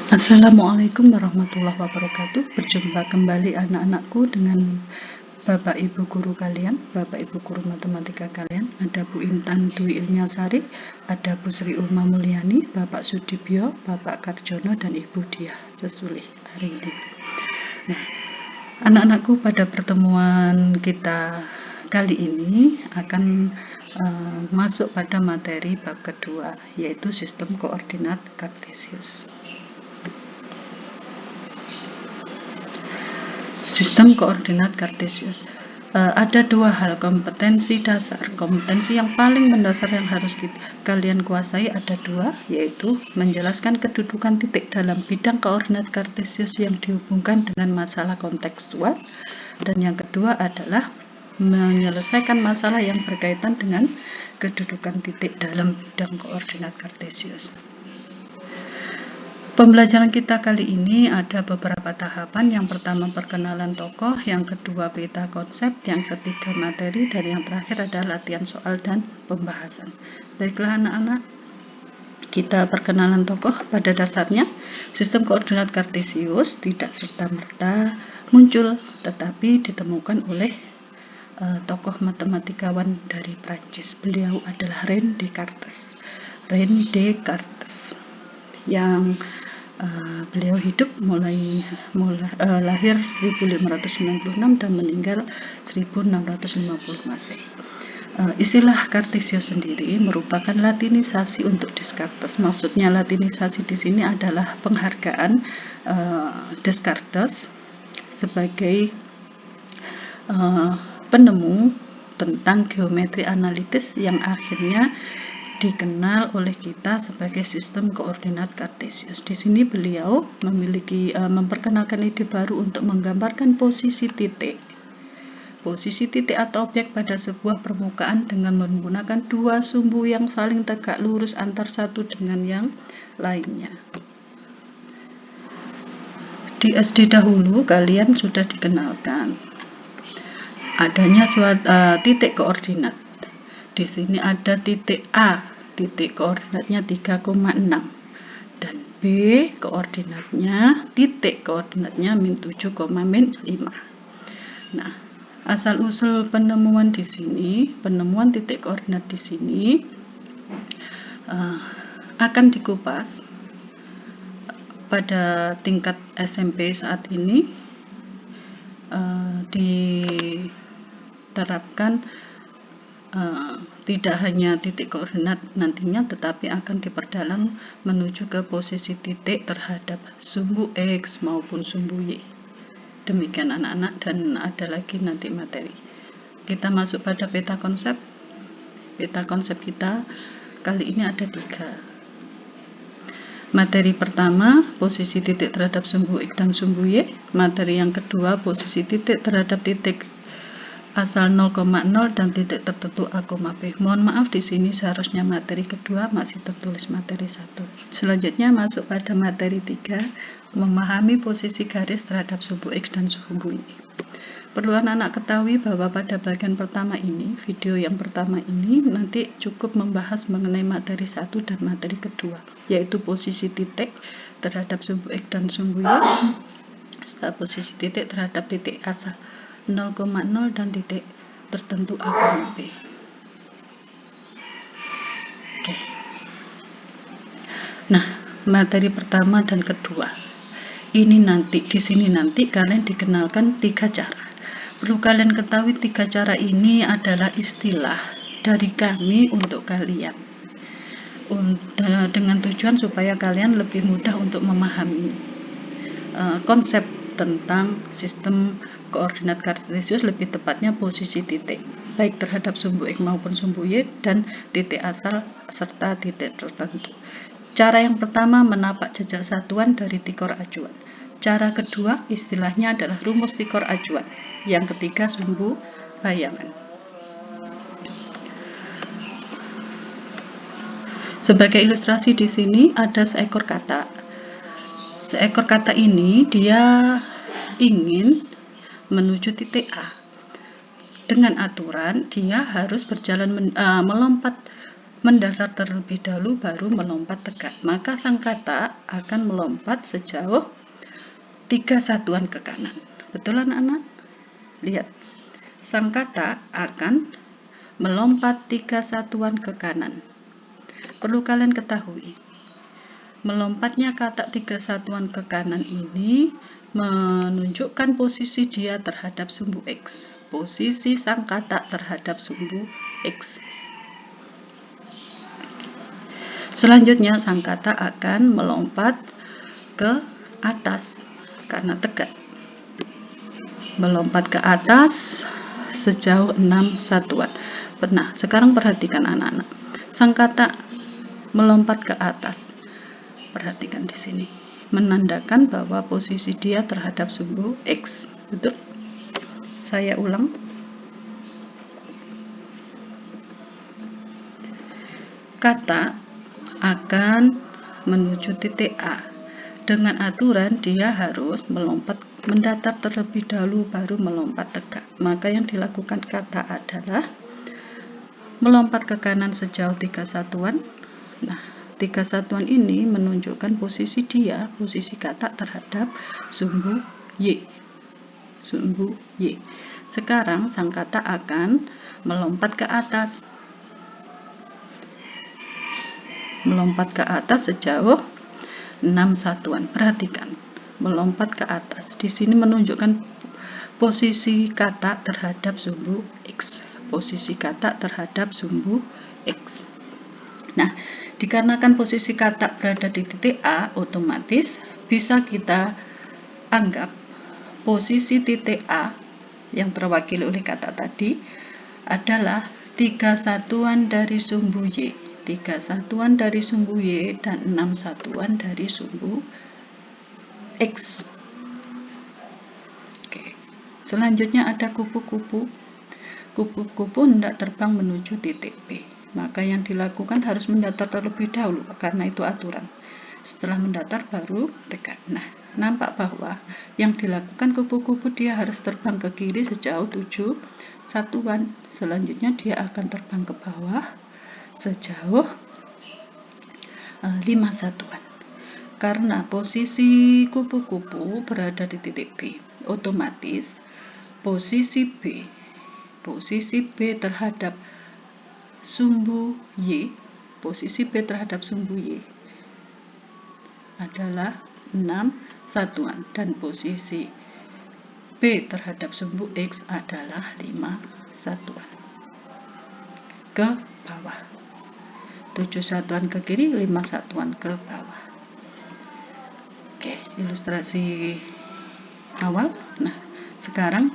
Assalamualaikum warahmatullahi wabarakatuh. Berjumpa kembali anak-anakku dengan Bapak Ibu guru kalian, Bapak Ibu guru matematika kalian. Ada Bu Intan Dwi Ilmiasari, ada Bu Sri Uma Mulyani, Bapak Sudibyo, Bapak Karjono, dan Ibu Diah Sesulih hari ini. Nah, anak-anakku, pada pertemuan kita kali ini akan masuk pada materi bab kedua, yaitu sistem koordinat kartesius. Sistem koordinat kartesius. Ada dua hal kompetensi dasar. Kompetensi yang paling mendasar yang harus kalian kuasai ada dua, yaitu menjelaskan kedudukan titik dalam bidang koordinat kartesius yang dihubungkan dengan masalah kontekstual, dan yang kedua adalah menyelesaikan masalah yang berkaitan dengan kedudukan titik dalam bidang koordinat kartesius. Pembelajaran kita kali ini ada beberapa tahapan. Yang pertama perkenalan tokoh, yang kedua peta konsep, yang ketiga materi, dan yang terakhir adalah latihan soal dan pembahasan. Baiklah anak-anak, kita perkenalan tokoh. Pada dasarnya sistem koordinat kartesius tidak serta-merta muncul, tetapi ditemukan oleh tokoh matematikawan dari Prancis. Beliau adalah René Descartes. Yang beliau hidup lahir 1596 dan meninggal 1650 Masehi. Istilah Kartesius sendiri merupakan latinisasi untuk Descartes. Maksudnya latinisasi di sini adalah penghargaan Descartes sebagai penemu tentang geometri analitis yang akhirnya dikenal oleh kita sebagai sistem koordinat kartesius. Di sini beliau memperkenalkan ide baru untuk menggambarkan posisi titik atau objek pada sebuah permukaan dengan menggunakan dua sumbu yang saling tegak lurus antar satu dengan yang lainnya. Di SD dahulu kalian sudah dikenalkan adanya suatu titik koordinat. Di sini ada titik A, titik koordinatnya 3,6, dan B koordinatnya, titik koordinatnya -7,5. Nah, asal-usul penemuan titik koordinat di sini akan dikupas pada tingkat SMP saat ini. Diterapkan tidak hanya titik koordinat nantinya, tetapi akan diperdalam menuju ke posisi titik terhadap sumbu X maupun sumbu Y. Demikian anak-anak, dan ada lagi nanti materi. Kita masuk pada peta konsep. Peta konsep kita kali ini ada 3. Materi pertama, posisi titik terhadap sumbu X dan sumbu Y. Materi yang kedua, posisi titik terhadap titik asal 0,0 dan titik tertentu A, B. Mohon maaf, di sini seharusnya materi kedua, masih tertulis materi 1. Selanjutnya masuk pada materi 3, memahami posisi garis terhadap sumbu X dan sumbu Y. Perlu anak-anak ketahui bahwa pada bagian pertama ini, video yang pertama ini nanti cukup membahas mengenai materi 1 dan materi kedua, yaitu posisi titik terhadap sumbu X dan sumbu Y, serta posisi titik terhadap titik asal 0,0 dan titik tertentu A, B. Oke. Nah, materi pertama dan kedua ini nanti di sini kalian dikenalkan 3 cara. Perlu kalian ketahui 3 cara ini adalah istilah dari kami untuk kalian, dengan tujuan supaya kalian lebih mudah untuk memahami konsep tentang sistem koordinat kartesius, lebih tepatnya posisi titik, baik terhadap sumbu X maupun sumbu Y, dan titik asal serta titik tertentu. Cara yang pertama, menapak jejak satuan dari tikor acuan. Cara kedua, istilahnya adalah rumus tikor acuan. Yang ketiga, sumbu bayangan. Sebagai ilustrasi di sini ada seekor kata. Seekor kata ini dia ingin menuju titik A. Dengan aturan dia harus berjalan melompat mendatar terlebih dahulu baru melompat tegak. Maka sang kata akan melompat sejauh 3 satuan ke kanan. Betul anak-anak? Lihat, sang kata akan melompat 3 satuan ke kanan. Perlu kalian ketahui, melompatnya kata 3 satuan ke kanan ini menunjukkan posisi dia terhadap sumbu X. Posisi sang kata terhadap sumbu X. Selanjutnya sang kata akan melompat ke atas karena tegak. Melompat ke atas sejauh 6 satuan. Nah, sekarang perhatikan anak-anak. Sang kata melompat ke atas. Perhatikan di sini. Menandakan bahwa posisi dia terhadap sumbu X. Betul? Saya ulang. Kata akan menuju titik A. Dengan aturan dia harus melompat mendatar terlebih dahulu baru melompat tegak. Maka yang dilakukan kata adalah melompat ke kanan sejauh 3 satuan. Nah, 3 satuan ini menunjukkan posisi dia, posisi kata terhadap sumbu Y. Sumbu Y. Sekarang sang kata akan melompat ke atas. Melompat ke atas sejauh 6 satuan. Perhatikan, melompat ke atas. Di sini menunjukkan posisi kata terhadap sumbu X. Posisi kata terhadap sumbu X. Nah, dikarenakan posisi kata berada di titik A, otomatis bisa kita anggap posisi titik A yang terwakili oleh kata tadi adalah 3 satuan dari sumbu Y. 3 satuan dari sumbu Y dan 6 satuan dari sumbu X. Oke. Selanjutnya ada kupu-kupu. Kupu-kupu hendak terbang menuju titik B. Maka yang dilakukan harus mendatar terlebih dahulu, karena itu aturan. Setelah mendatar baru tegak. Nah, nampak bahwa yang dilakukan kupu-kupu dia harus terbang ke kiri sejauh 7 satuan. Selanjutnya dia akan terbang ke bawah sejauh 5 satuan. Karena posisi kupu-kupu berada di titik B, otomatis posisi B terhadap sumbu Y, posisi B terhadap sumbu Y adalah 6 satuan dan posisi B terhadap sumbu X adalah 5 satuan ke bawah. 7 satuan ke kiri, 5 satuan ke bawah. Oke, ilustrasi awal. Nah, sekarang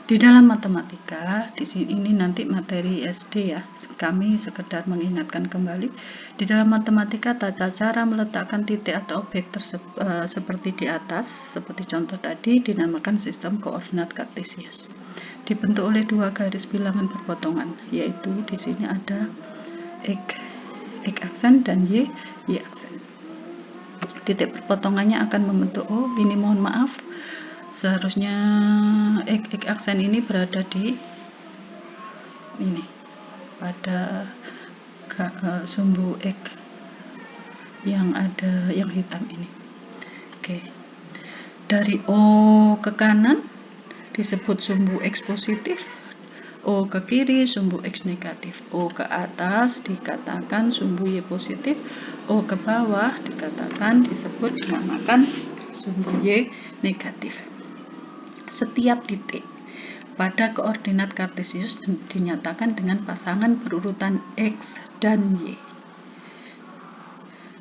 di dalam matematika, di sini ini nanti materi SD ya. Kami sekedar mengingatkan kembali. Di dalam matematika, tata cara meletakkan titik atau objek seperti di atas, seperti contoh tadi, dinamakan sistem koordinat kartesius. Dibentuk oleh 2 garis bilangan berpotongan, yaitu di sini ada X aksen dan Y aksen. Titik perpotongannya akan membentuk ini mohon maaf. Seharusnya X aksen ini berada di ini pada sumbu X yang ada yang hitam ini. Oke. Dari O ke kanan disebut sumbu X positif, O ke kiri sumbu X negatif, O ke atas dikatakan sumbu Y positif, O ke bawah disebut dinamakan sumbu Y negatif. Setiap titik pada koordinat kartesius dinyatakan dengan pasangan berurutan X dan Y.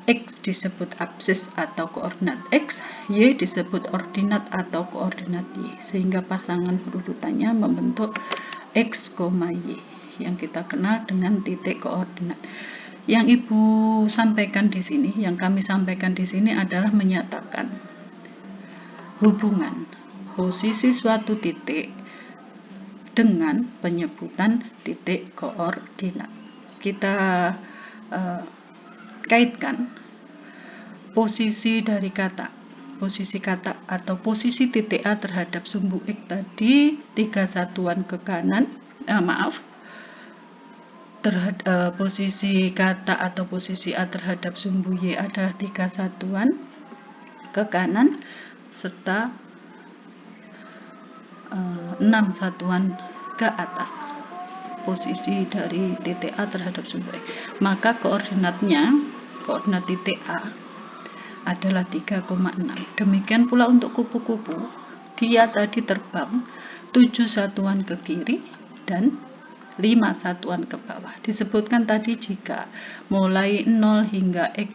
X disebut absis atau koordinat X, Y disebut ordinat atau koordinat Y, sehingga pasangan berurutannya membentuk X, Y yang kita kenal dengan titik koordinat. Yang Ibu sampaikan di sini, yang kami sampaikan di sini adalah menyatakan hubungan posisi suatu titik dengan penyebutan titik koordinat. Kita kaitkan posisi dari kata, posisi kata atau posisi titik A terhadap sumbu X tadi 3 satuan ke kanan, posisi kata atau posisi A terhadap sumbu Y adalah 3 satuan ke kanan serta 6 satuan ke atas posisi dari titik A terhadap sumbu X. Maka koordinat titik A adalah 3,6. Demikian pula untuk kupu-kupu, dia tadi terbang 7 satuan ke kiri dan 5 satuan ke bawah. Disebutkan tadi jika mulai 0 hingga X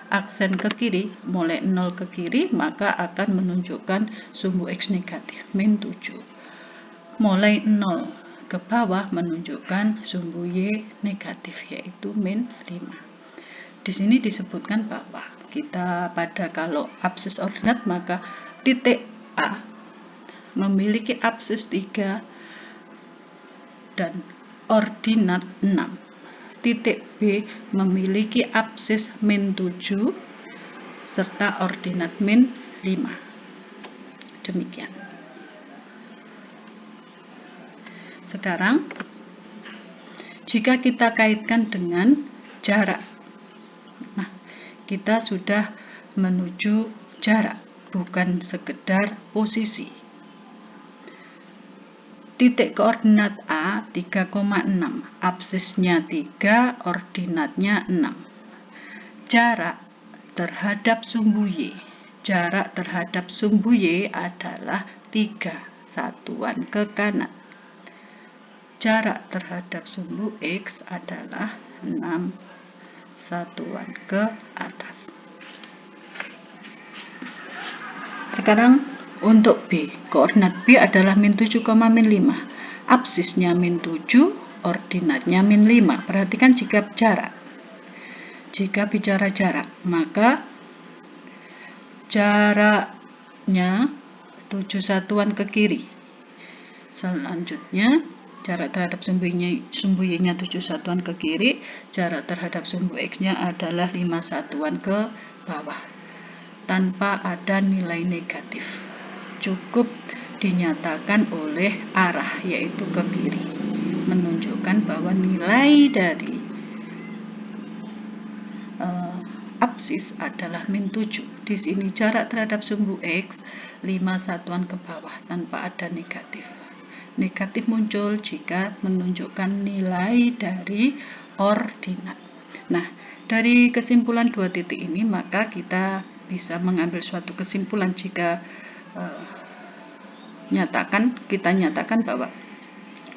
aksen ke kiri, mulai 0 ke kiri, maka akan menunjukkan sumbu X negatif, min 7. Mulai 0 ke bawah menunjukkan sumbu Y negatif, yaitu min 5. Di sini disebutkan bahwa kalau absis ordinat, maka titik A memiliki absis 3 dan ordinat 6. Titik B memiliki absis min 7 serta ordinat min 5. Demikian. Sekarang, jika kita kaitkan dengan jarak, nah, kita sudah menuju jarak, bukan sekedar posisi. Titik koordinat A 3,6, absisnya 3, ordinatnya 6. Jarak terhadap sumbu Y. Jarak terhadap sumbu Y adalah 3 satuan ke kanan. Jarak terhadap sumbu X adalah 6 satuan ke atas. Sekarang untuk B, koordinat B adalah min 7, min 5. Absisnya min 7, ordinatnya min 5. Perhatikan jika bicara jarak, maka jaraknya 7 satuan ke kiri. Selanjutnya, jarak terhadap sumbu Y-nya 7 satuan ke kiri, jarak terhadap sumbu X-nya adalah 5 satuan ke bawah, tanpa ada nilai negatif. Cukup dinyatakan oleh arah, yaitu ke kiri, menunjukkan bahwa nilai dari absis adalah min 7. Di sini jarak terhadap sumbu X 5 satuan ke bawah tanpa ada negatif. Negatif muncul jika menunjukkan nilai dari ordinat. Nah, dari kesimpulan 2 titik ini, maka kita bisa mengambil suatu kesimpulan jika kita nyatakan bahwa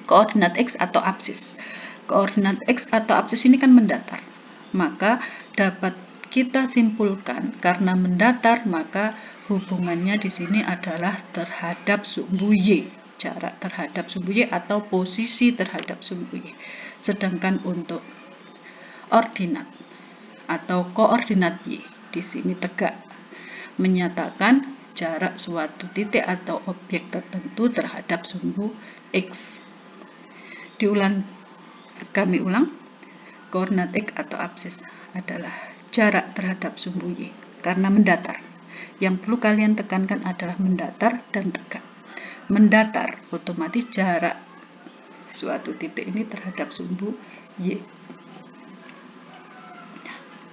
koordinat X atau absis. Koordinat X atau absis ini kan mendatar. Maka dapat kita simpulkan karena mendatar, maka hubungannya di sini adalah terhadap sumbu Y. Jarak terhadap sumbu Y atau posisi terhadap sumbu Y. Sedangkan untuk ordinat atau koordinat Y di sini tegak menyatakan jarak suatu titik atau objek tertentu terhadap sumbu X. Kami ulang, koordinat X atau absis adalah jarak terhadap sumbu Y karena mendatar. Yang perlu kalian tekankan adalah mendatar dan tegak. Mendatar otomatis jarak suatu titik ini terhadap sumbu Y.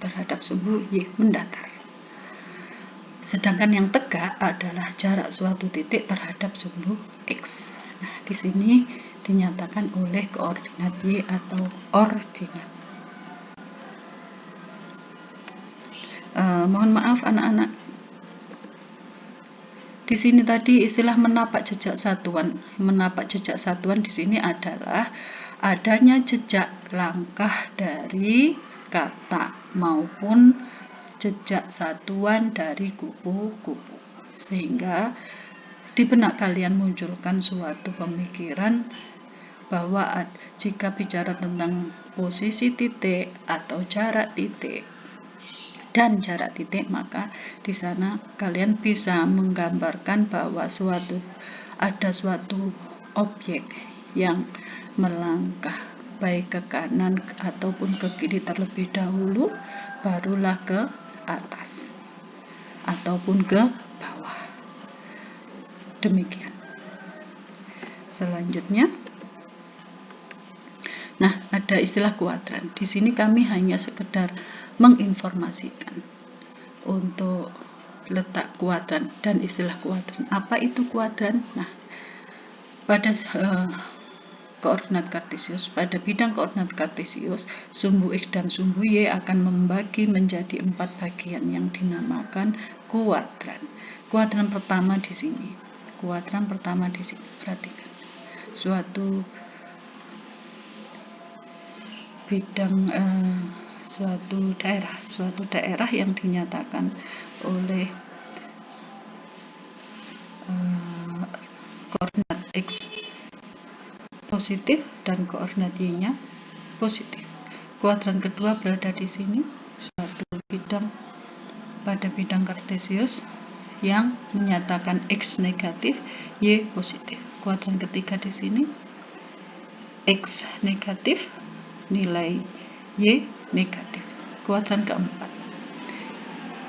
Terhadap sumbu Y mendatar. Sedangkan yang tegak adalah jarak suatu titik terhadap sumbu X. Nah, di sini dinyatakan oleh koordinat Y atau ordinat. Mohon maaf anak-anak. Di sini tadi istilah menapak jejak satuan. Menapak jejak satuan di sini adalah adanya jejak langkah dari kata maupun jejak satuan dari kupu-kupu. Sehingga di benak kalian munculkan suatu pemikiran bahwa jika bicara tentang posisi titik atau jarak titik dan jarak titik, maka di sana kalian bisa menggambarkan bahwa ada suatu objek yang melangkah baik ke kanan ataupun ke kiri terlebih dahulu, barulah ke atas ataupun ke bawah. Demikian. Selanjutnya, nah, ada ada istilah kuadran. Di sini kami hanya sekedar menginformasikan untuk letak kuadran dan istilah kuadran. Apa itu kuadran? Nah, pada koordinat kartesius, pada bidang koordinat kartesius, sumbu X dan sumbu Y akan membagi menjadi 4 bagian yang dinamakan kuadran. Kuadran pertama di sini. Kuadran pertama di sini. Perhatikan. Suatu bidang suatu daerah yang dinyatakan oleh koordinat X positif dan koordinat Y-nya positif. Kuadran kedua berada di sini, suatu bidang pada bidang kartesius yang menyatakan X negatif, Y positif. Kuadran ketiga di sini, X negatif, nilai Y negatif. Kuadran keempat,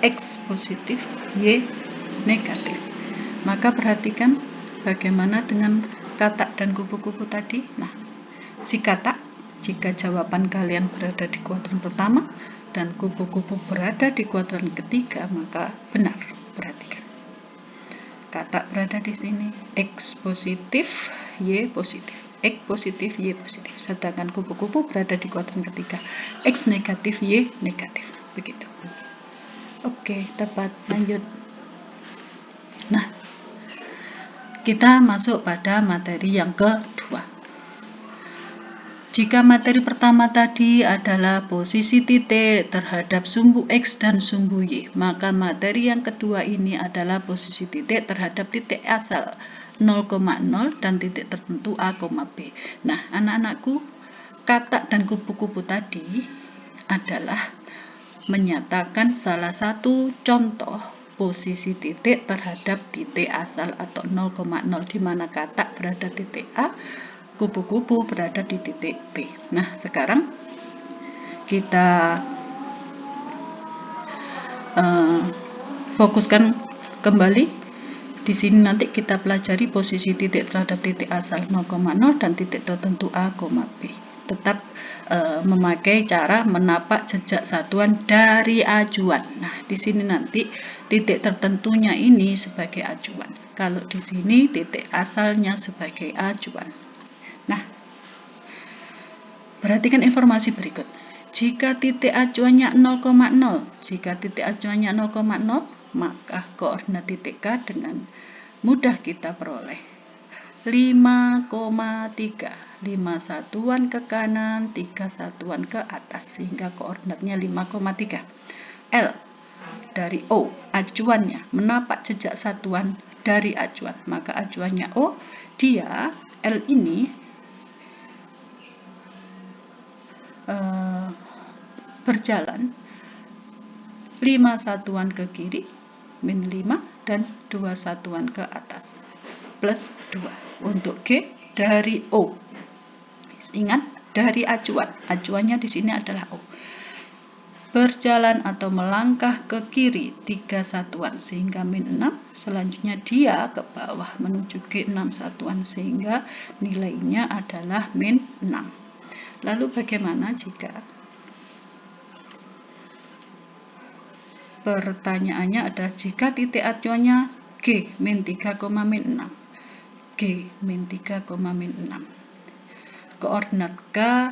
X positif, Y negatif. Maka perhatikan bagaimana dengan katak dan kupu-kupu tadi. Nah, si katak, jika jawaban kalian berada di kuadran pertama dan kupu-kupu berada di kuadran ketiga, maka benar. Perhatikan. Katak berada di sini, X positif, Y positif. X positif, Y positif. Sedangkan kupu-kupu berada di kuadran ketiga, X negatif, Y negatif. Begitu. Oke, tepat. Lanjut. Nah, kita masuk pada materi yang kedua. Jika materi pertama tadi adalah posisi titik terhadap sumbu X dan sumbu Y, maka materi yang kedua ini adalah posisi titik terhadap titik asal 0,0 dan titik tertentu A, B. Nah, anak-anakku, katak dan kupu-kupu tadi adalah menyatakan salah satu contoh posisi titik terhadap titik asal atau 0,0, di mana katak berada di titik A, kupu-kupu berada di titik B. Nah, sekarang kita fokuskan kembali. Di sini nanti kita pelajari posisi titik terhadap titik asal 0,0 dan titik tertentu A, B. Tetap memakai cara menapak jejak satuan dari acuan. Nah, di sini nanti titik tertentunya ini sebagai acuan. Kalau di sini titik asalnya sebagai acuan. Nah, perhatikan informasi berikut. Jika titik acuannya 0,0, maka koordinat titik K dengan mudah kita peroleh 5,3. 5 satuan ke kanan, 3 satuan ke atas, sehingga koordinatnya 5,3. L dari O, acuannya menapak jejak satuan dari acuan, maka acuannya O, dia L ini berjalan 5 satuan ke kiri min 5 dan 2 satuan ke atas plus 2. Untuk G dari O, ingat dari acuan, acuannya di sini adalah O, berjalan atau melangkah ke kiri 3 satuan sehingga min 6, selanjutnya dia ke bawah menuju G 6 satuan sehingga nilainya adalah min 6. Lalu bagaimana jika pertanyaannya adalah jika titik acuannya G min 3, min 6, G min 3, min 6, koordinat K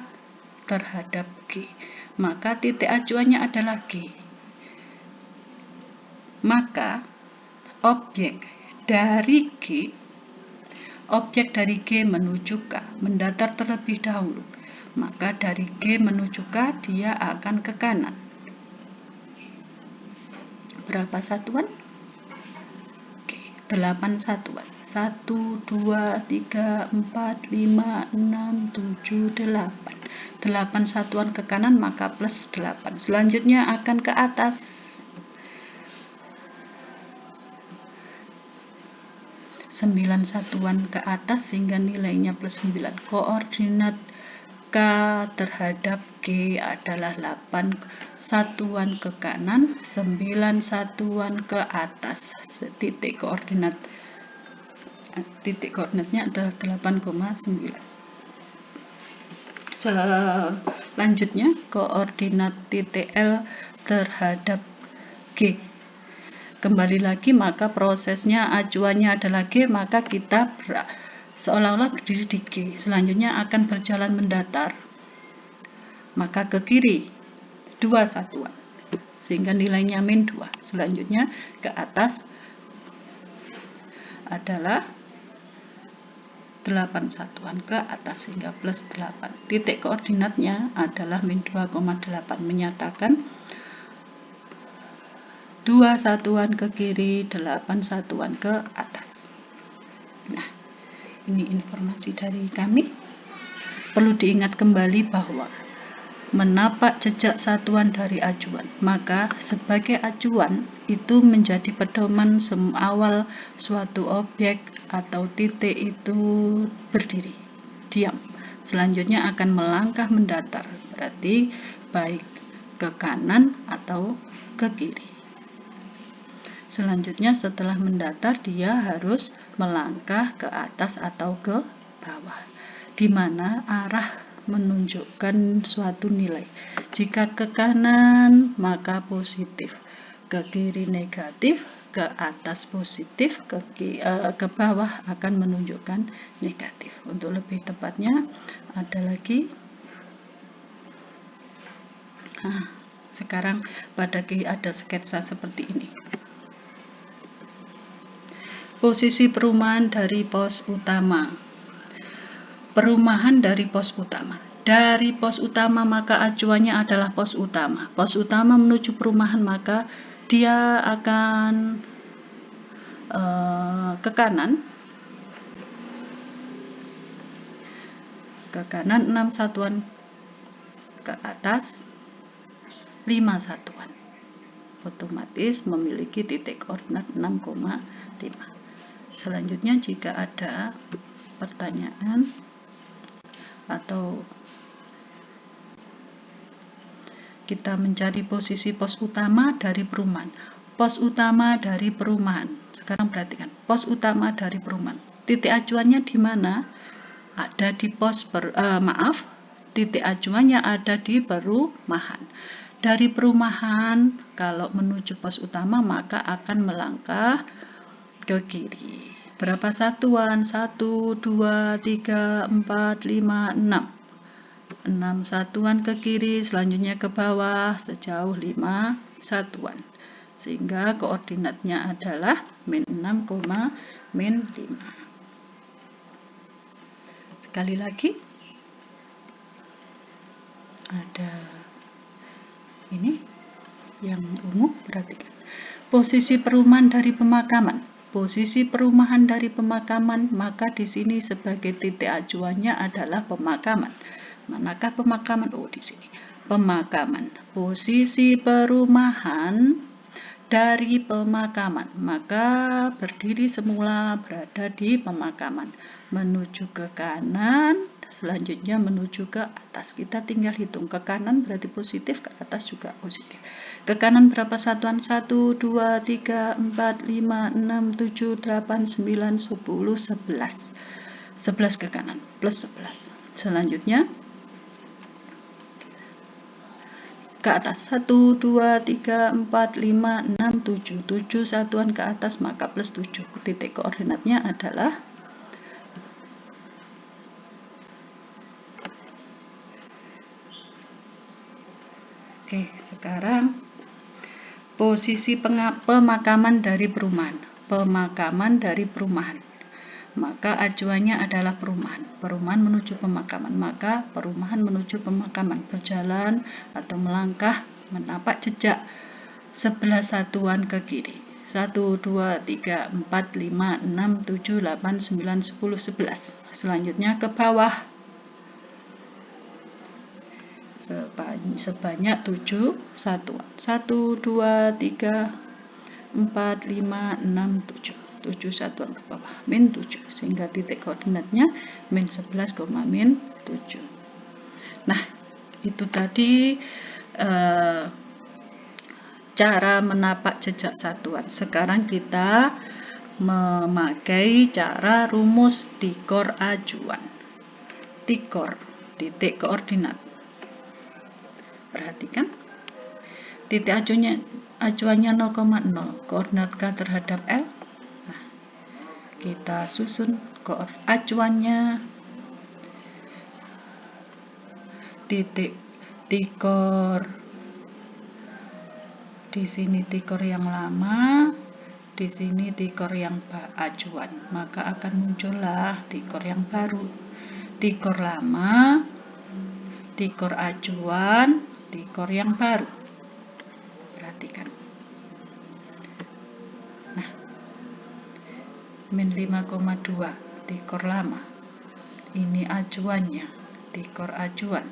terhadap G, maka titik acuannya adalah G. Maka objek dari G menuju K mendatar terlebih dahulu. Maka dari G menuju K dia akan ke kanan. Berapa satuan? Oke, 8 satuan. 1, 2, 3, 4, 5, 6, 7, 8. 8 satuan ke kanan maka plus 8. Selanjutnya akan ke atas. 9 satuan ke atas sehingga nilainya plus 9. Koordinat K terhadap G adalah 8 satuan ke kanan, 9 satuan ke atas. Titik koordinatnya adalah 8,9. Selanjutnya koordinat titik L terhadap G. Kembali lagi, maka prosesnya acuannya adalah G, maka kita seolah-olah berdiri di G. Selanjutnya akan berjalan mendatar, maka ke kiri 2 satuan, sehingga nilainya min 2. Selanjutnya ke atas adalah 8 satuan ke atas sehingga plus 8. Titik koordinatnya adalah min 2,8, menyatakan 2 satuan ke kiri, 8 satuan ke atas. Nah, ini informasi dari kami. Perlu diingat kembali bahwa menapak jejak satuan dari acuan, maka sebagai acuan itu menjadi pedoman awal suatu objek atau titik itu berdiri, diam. Selanjutnya akan melangkah mendatar, berarti baik ke kanan atau ke kiri. Selanjutnya setelah mendatar dia harus melangkah ke atas atau ke bawah, di mana arah menunjukkan suatu nilai. Jika ke kanan maka positif, ke kiri negatif, ke atas positif, ke bawah akan menunjukkan negatif. Untuk lebih tepatnya ada lagi. Sekarang pada ada sketsa seperti ini. Posisi perumahan dari pos utama. Perumahan dari pos utama. Dari pos utama maka acuannya adalah pos utama. Pos utama menuju perumahan maka dia akan ke kanan. Ke kanan 6 satuan, ke atas 5 satuan. Otomatis memiliki titik koordinat 6,5. Selanjutnya jika ada pertanyaan atau kita mencari posisi pos utama dari perumahan. Pos utama dari perumahan. Sekarang perhatikan, pos utama dari perumahan. Titik acuannya di mana? Ada di titik acuannya ada di perumahan. Dari perumahan kalau menuju pos utama maka akan melangkah ke kiri. Berapa satuan? 1, 2, 3, 4, 5, 6. 6 satuan ke kiri, selanjutnya ke bawah sejauh 5 satuan. Sehingga koordinatnya adalah min 6, min 5. Sekali lagi. Ada ini yang ungu, perhatikan. Posisi perumahan dari pemakaman. Posisi perumahan dari pemakaman, maka di sini sebagai titik acuannya adalah pemakaman. Manakah pemakaman? Oh, di sini. Pemakaman. Posisi perumahan dari pemakaman, maka berdiri semula berada di pemakaman. Menuju ke kanan, selanjutnya menuju ke atas. Kita tinggal hitung, ke kanan berarti positif, ke atas juga positif. Ke kanan berapa satuan? 1, 2, 3, 4, 5, 6, 7, 8, 9, 10, 11. 11 ke kanan, plus 11. Selanjutnya ke atas 1, 2, 3, 4, 5, 6, 7. 7 satuan ke atas maka plus 7. Titik koordinatnya adalah Oke, sekarang posisi pemakaman dari perumahan. Pemakaman dari perumahan. Maka acuannya adalah perumahan. Perumahan menuju pemakaman. Maka perumahan menuju pemakaman. Berjalan atau melangkah, menapak jejak 11 satuan ke kiri. 1, 2, 3, 4, 5, 6, 7, 8, 9, 10, 11. Selanjutnya ke bawah. Sebanyak 7 satuan. 1, 2, 3, 4, 5, 6, 7. 7 satuan ke bawah, min 7. Sehingga titik koordinatnya min 11, min 7. Nah, itu tadi cara menapak jejak satuan. Sekarang kita memakai cara rumus tikor acuan. Tikor titik koordinat. Perhatikan, titik acuannya 0,0, koordinat K terhadap L. Nah, kita susun acuannya, titik tikor, di sini tikor yang lama, di sini tikor yang acuan, maka akan muncullah tikor yang baru. Tikor lama, tikor acuan, tikor yang baru. Perhatikan. Nah, min 5,2 tikor lama. Ini acuannya, tikor acuan.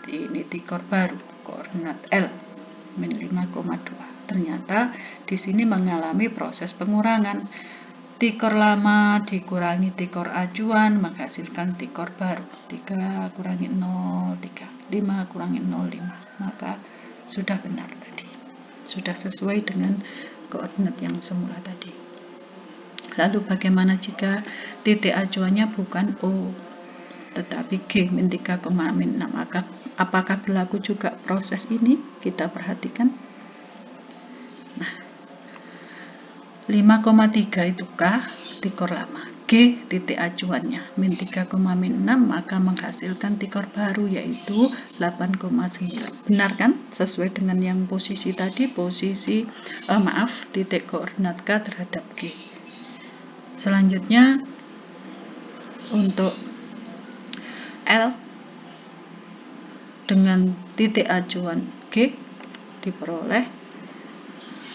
Ini tikor baru, koordinat L, min 5,2. Ternyata di sini mengalami proses pengurangan. Tikor lama dikurangi tikor acuan menghasilkan tikor baru. 3 kurangi 0, 3. 5 kurangi 0, 5. Maka sudah benar tadi. Sudah sesuai dengan koordinat yang semula tadi. Lalu bagaimana jika titik acuannya bukan O, tetapi G, min 3,6? Maka apakah berlaku juga proses ini? Kita perhatikan. Nah, 5,3 itu K, tikor lama. G, titik acuannya, min 3,6, maka menghasilkan tikor baru yaitu 8,9. Benar kan? Sesuai dengan yang posisi tadi, titik koordinat K terhadap G. Selanjutnya, untuk L dengan titik acuan G diperoleh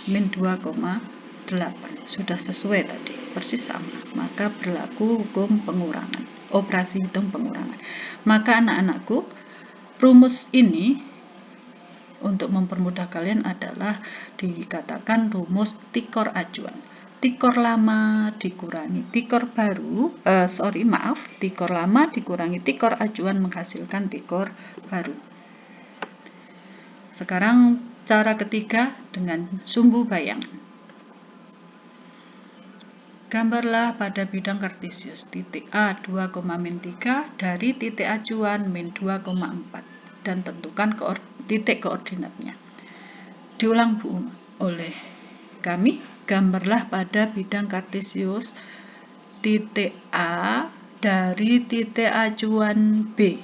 min 2,8. Sudah sesuai tadi, persis sama. Maka berlaku hukum pengurangan, operasi hitung pengurangan. Maka anak-anakku, rumus ini untuk mempermudah kalian adalah dikatakan rumus tikor acuan. Tikor lama dikurangi tikor baru, tikor lama dikurangi tikor acuan menghasilkan tikor baru. Sekarang cara ketiga dengan sumbu bayangan. Gambarlah pada bidang kartesius titik A 2,-3 dari titik acuan min 2,4 dan tentukan titik koordinatnya. Diulang Bu oleh kami, gambarlah pada bidang kartesius titik A dari titik acuan B.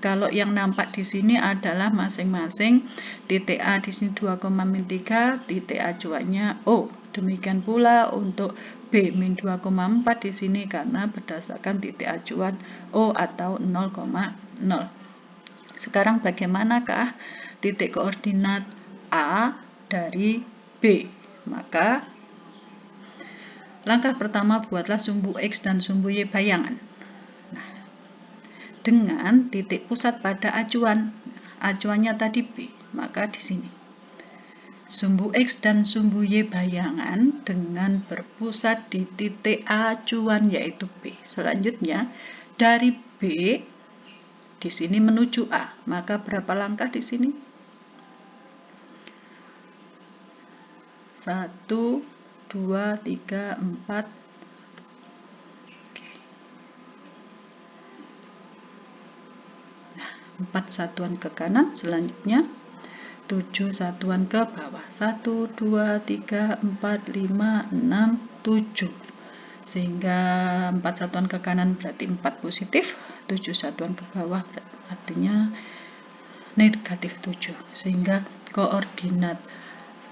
Kalau yang nampak di sini adalah masing-masing titik A di sini 2,-3, titik acuannya O. Demikian pula untuk B min 2,4 di sini karena berdasarkan titik acuan O atau 0,0. Sekarang bagaimanakah titik koordinat A dari B? Maka langkah pertama buatlah sumbu X dan sumbu Y bayangan. Nah, dengan titik pusat pada acuan. Acuannya tadi B, maka di sini sumbu X dan sumbu Y bayangan dengan berpusat di titik acuan yaitu B. Selanjutnya dari B di sini menuju A. Maka berapa langkah di sini? 1, 2, 3, 4. Nah, 4 satuan ke kanan, selanjutnya 7 satuan ke bawah. 1, 2, 3, 4, 5, 6, 7. Sehingga 4 satuan ke kanan berarti 4 positif, 7 satuan ke bawah artinya negatif 7. Sehingga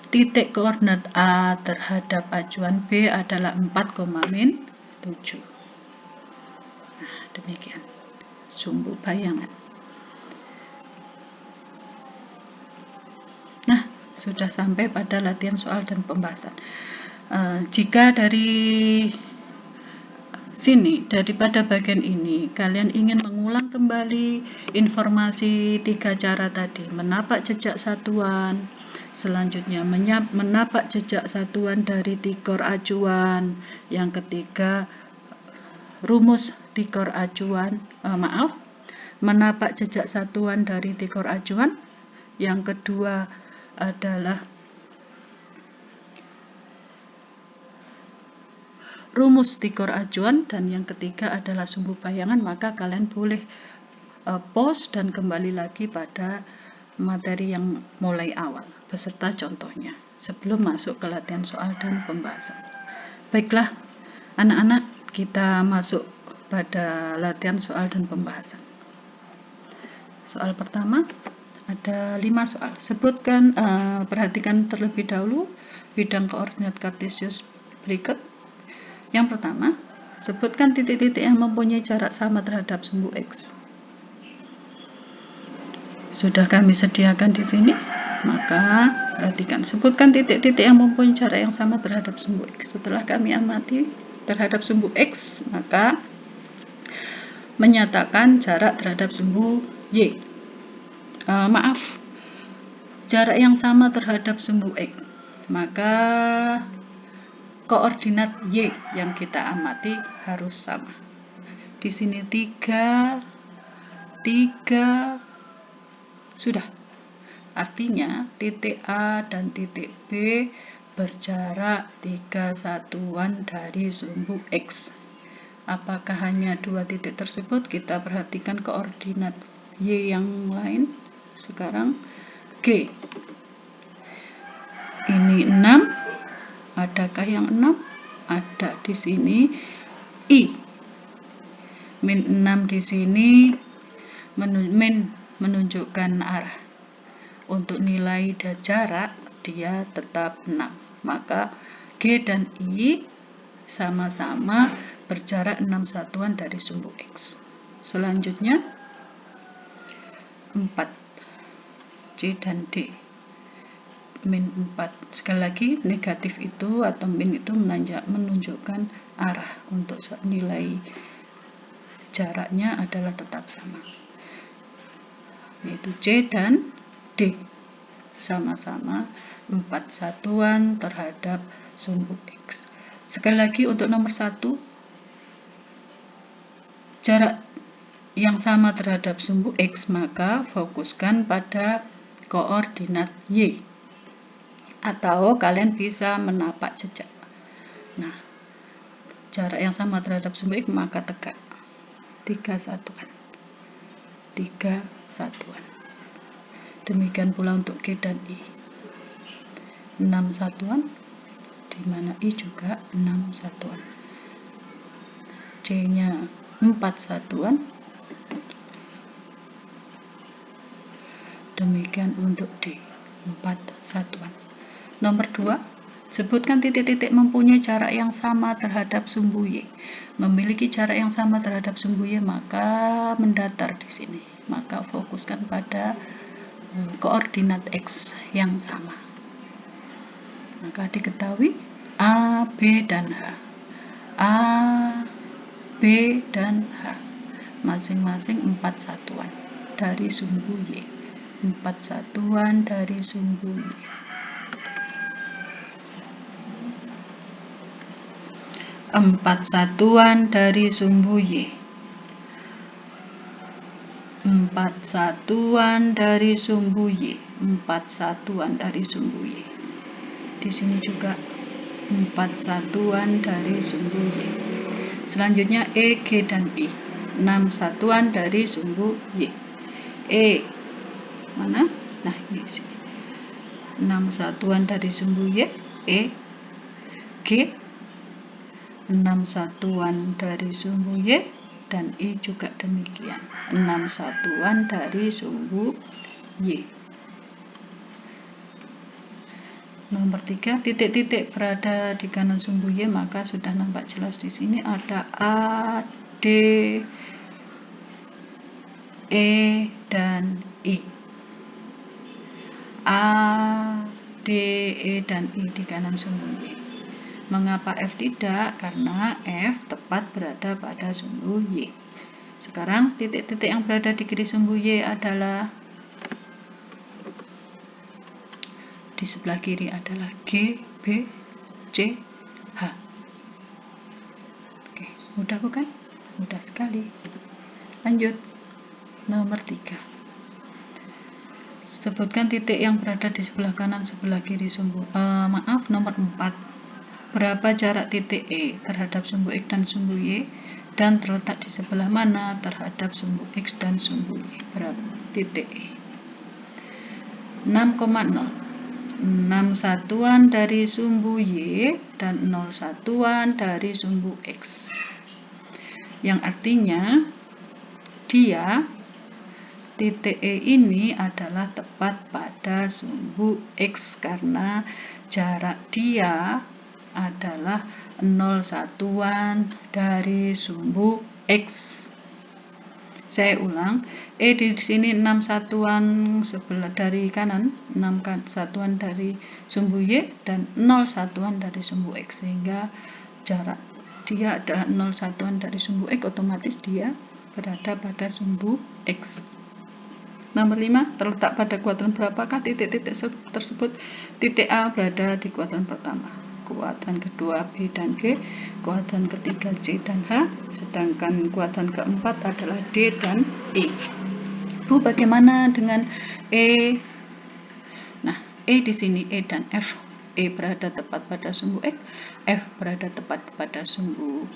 titik koordinat A terhadap acuan B adalah 4,-7. Nah, demikian sumbu bayangan. Sudah sampai pada latihan soal dan pembahasan. Jika dari sini, daripada bagian ini, kalian ingin mengulang kembali informasi 3 cara tadi, menapak jejak satuan, selanjutnya menapak jejak satuan dari tikor acuan, yang ketiga rumus tikor acuan, menapak jejak satuan dari tikor acuan, yang kedua adalah rumus tikor acuan, dan yang ketiga adalah sumbu bayangan, maka kalian boleh pause dan kembali lagi pada materi yang mulai awal beserta contohnya sebelum masuk ke latihan soal dan pembahasan. Baiklah anak-anak, kita masuk pada latihan soal dan pembahasan. Soal pertama ada 5 soal. Sebutkan, perhatikan terlebih dahulu bidang koordinat kartesius berikut. Yang pertama, sebutkan titik-titik yang mempunyai jarak sama terhadap sumbu X. Sudah kami sediakan di sini, maka perhatikan, sebutkan titik-titik yang mempunyai jarak yang sama terhadap sumbu X. Setelah kami amati terhadap sumbu X, maka menyatakan jarak terhadap sumbu Y. Jarak yang sama terhadap sumbu X, maka koordinat Y yang kita amati harus sama. Di sini 3, sudah. Artinya titik A dan titik B berjarak 3 satuan dari sumbu X. Apakah hanya 2 titik tersebut? Kita perhatikan koordinat Y yang lain. Sekarang G. Ini 6. Adakah yang 6? Ada di sini. I. Min 6 di sini menunjukkan arah. Untuk nilai dan jarak dia tetap 6. Maka G dan I sama-sama berjarak 6 satuan dari sumbu X. Selanjutnya 4. C dan D. Min 4. Sekali lagi, negatif itu atau min itu menunjukkan arah. Untuk nilai jaraknya adalah tetap sama, yaitu C dan D sama-sama 4 satuan terhadap sumbu X. Sekali lagi untuk nomor 1, jarak yang sama terhadap sumbu X, maka fokuskan pada koordinat Y, atau kalian bisa menapak jejak. Nah, jarak yang sama terhadap sumbu X maka tegak 3 satuan. Demikian pula untuk G dan I. 6 satuan, di mana I juga 6 satuan. C-nya 4 satuan. Demikian untuk D, 4 satuan. Nomor 2, sebutkan titik-titik mempunyai jarak yang sama terhadap sumbu Y. Memiliki jarak yang sama terhadap sumbu Y, maka mendatar di sini. Maka fokuskan pada koordinat X yang sama. Maka diketahui A, B, dan H. A, B, dan H masing-masing 4 satuan dari sumbu Y. 4 satuan dari sumbu Y. Empat satuan dari sumbu Y. 4 satuan dari sumbu Y. 4 satuan dari sumbu Y. Di sini juga 4 satuan dari sumbu Y. Selanjutnya E, G, dan I. 6 satuan dari sumbu Y. E mana? Nah, ini sini. 6 satuan dari sumbu Y. E, G 6 satuan dari sumbu Y, dan I juga demikian, 6 satuan dari sumbu Y. Nomor 3, titik-titik berada di kanan sumbu Y, maka sudah nampak jelas di sini ada A, D, E, dan I. A, D, E, dan I di kanan sumbu Y. Mengapa F tidak? Karena F tepat berada pada sumbu Y. Sekarang titik-titik yang berada di kiri sumbu Y adalah di sebelah kiri adalah G, B, C, H. Oke, mudah bukan? Mudah sekali. Lanjut. Nomor 3. Sebutkan titik yang berada di sebelah kanan sebelah kiri sumbu. Nomor 4. Berapa jarak titik E terhadap sumbu X dan sumbu Y? dan terletak di sebelah mana terhadap sumbu X dan sumbu Y. Berapa titik E? 6,0. 6 satuan dari sumbu Y dan 0 satuan dari sumbu X. Yang artinya titik E ini adalah tepat pada sumbu X karena jarak dia adalah 0 satuan dari sumbu X. Saya ulang, E di sini 6 satuan sebelah dari kanan, 6 satuan dari sumbu Y dan 0 satuan dari sumbu X, sehingga jarak dia adalah 0 satuan dari sumbu X, otomatis dia berada pada sumbu X. Nomor 5, terletak pada kuadran berapakah titik-titik tersebut? Titik A berada di kuadran pertama, kuadran kedua B dan G, kuadran ketiga C dan H, sedangkan kuadran keempat adalah D dan E. Bu, bagaimana dengan E? Nah, E di sini E dan F. E berada tepat pada sumbu X, F berada tepat pada sumbu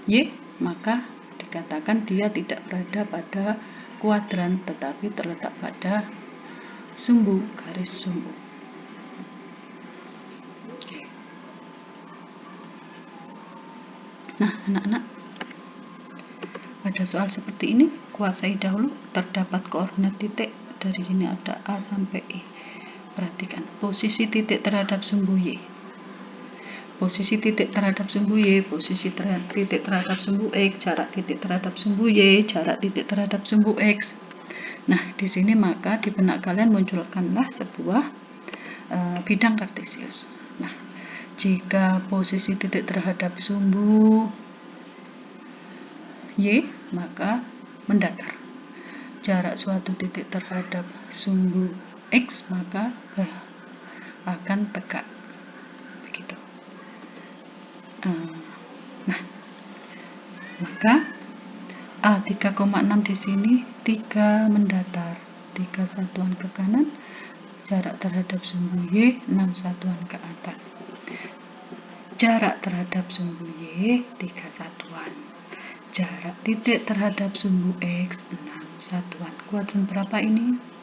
Y, maka dikatakan dia tidak berada pada kuadran tetapi terletak pada sumbu garis sumbu. Nah, anak-anak, pada soal seperti ini kuasai dahulu. Terdapat koordinat titik, dari sini ada A sampai E. Perhatikan posisi titik terhadap sumbu Y, posisi titik terhadap sumbu Y, posisi titik terhadap sumbu X, jarak titik terhadap sumbu Y, jarak titik terhadap sumbu X. Nah, di sini maka di benak kalian munculkanlah sebuah bidang kartesius. Nah, jika posisi titik terhadap sumbu Y, maka mendatar. Jarak suatu titik terhadap sumbu X, maka akan tegak. Begitu. Nah, maka A 3,6 di sini 3 mendatar, 3 satuan ke kanan, jarak terhadap sumbu Y 6 satuan ke atas. Jarak terhadap sumbu Y 3 satuan. Jarak titik terhadap sumbu X 6 satuan. Kuadran berapa ini?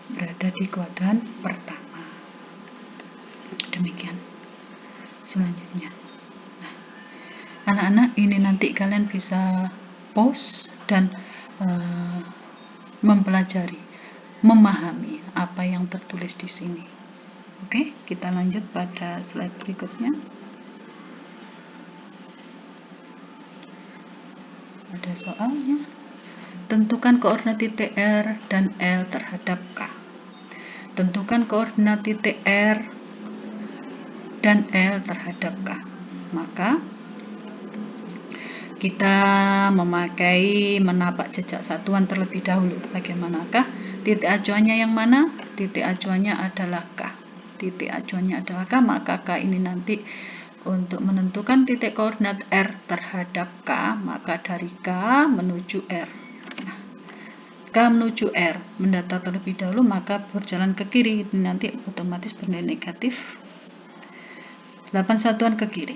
Berada di kuadran pertama. Demikian. Selanjutnya. Nah, anak-anak, ini nanti kalian bisa pause dan mempelajari, memahami apa yang tertulis di sini. Oke, kita lanjut pada slide berikutnya. Ada soalnya. Tentukan koordinat titik R dan L terhadap K. Tentukan koordinat titik R dan L terhadap K. Maka kita memakai menapak jejak satuan terlebih dahulu. Bagaimanakah? Titik acuannya yang mana? Titik acuannya adalah K. Titik acuannya adalah K, maka K ini nanti untuk menentukan titik koordinat R terhadap K, maka dari K menuju R. K menuju R, mendatar terlebih dahulu, maka berjalan ke kiri, ini nanti otomatis bernilai negatif. 8 satuan ke kiri,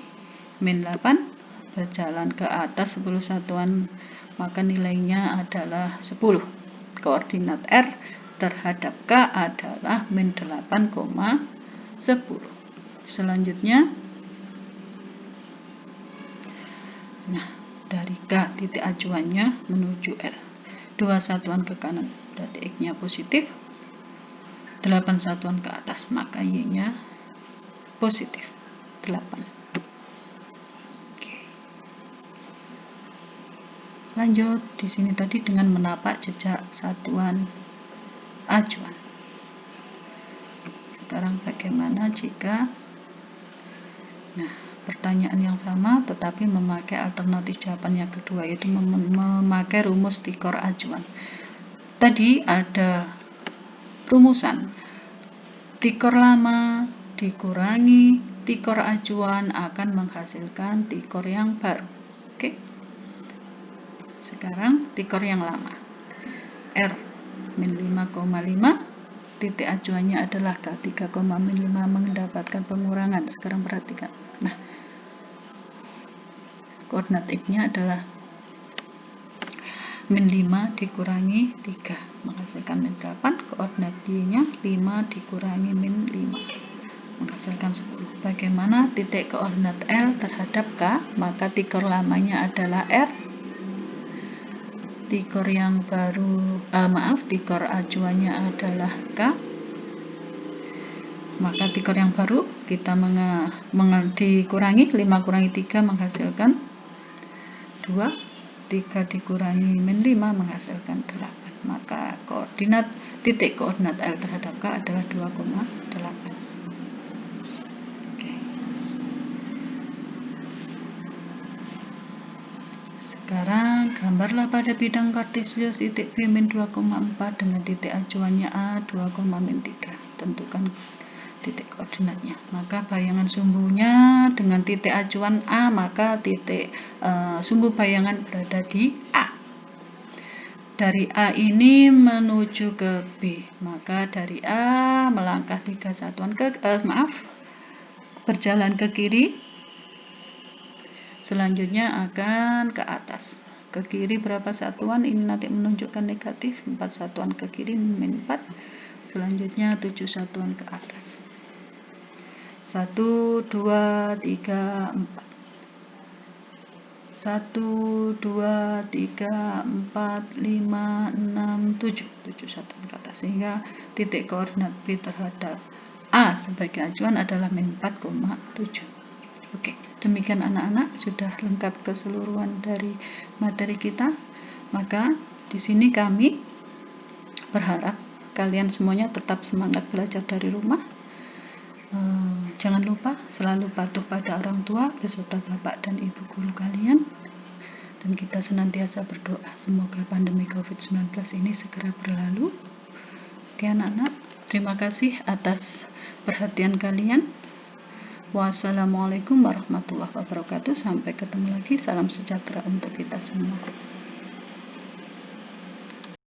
min 8, berjalan ke atas 10 satuan, maka nilainya adalah 10. Koordinat R terhadap K adalah min 8,10. Selanjutnya, nah, dari K titik acuannya menuju R, 2 satuan ke kanan, berarti X-nya positif, 8 satuan ke atas, maka Y-nya positif, 8. Oke. Lanjut, di sini tadi dengan menapak jejak satuan acuan. Sekarang bagaimana jika, nah, pertanyaan yang sama tetapi memakai alternatif jawaban yang kedua, yaitu memakai rumus tikor acuan. Tadi ada rumusan tikor lama dikurangi tikor acuan akan menghasilkan tikor yang baru. Oke. Sekarang tikor yang lama, R min 5,5, titik acuannya adalah K 3,5 mendapatkan pengurangan. Sekarang perhatikan. Nah, koordinat X-nya adalah min 5 dikurangi 3 menghasilkan min 8. Koordinat Y-nya 5 dikurangi min 5 menghasilkan 10. Bagaimana titik koordinat L terhadap K? Maka tikor lamanya adalah R, tikor yang baru tikor acuannya adalah K. Maka tikor yang baru kita dikurangi 5 kurangi 3 menghasilkan 2. 3 dikurangi min 5 menghasilkan 8. Maka titik koordinat L terhadap K adalah 2,8. Sekarang gambarlah pada bidang kartesius titik B min 2,4 dengan titik acuannya A 2,-3. Tentukan titik koordinatnya. Maka bayangan sumbunya dengan titik acuan A, maka titik sumbu bayangan berada di A. Dari A ini menuju ke B, maka dari A melangkah 3 satuan berjalan ke kiri, selanjutnya akan ke atas. Ke kiri berapa satuan? Ini nanti menunjukkan negatif, 4 satuan ke kiri min 4, selanjutnya 7 satuan ke atas. 1, 2, 3, 4. 1, 2, 3, 4, 5, 6, 7. 7 satuan ke atas. Sehingga titik koordinat B terhadap A sebagai acuan adalah min 4,7. Oke, demikian anak-anak, sudah lengkap keseluruhan dari materi kita. Maka di sini kami berharap kalian semuanya tetap semangat belajar dari rumah. Jangan lupa selalu patuh pada orang tua beserta bapak dan ibu guru kalian, dan kita senantiasa berdoa semoga pandemi COVID-19 ini segera berlalu. Oke anak-anak, terima kasih atas perhatian kalian. Wassalamualaikum warahmatullahi wabarakatuh. Sampai ketemu lagi. Salam sejahtera untuk kita semua.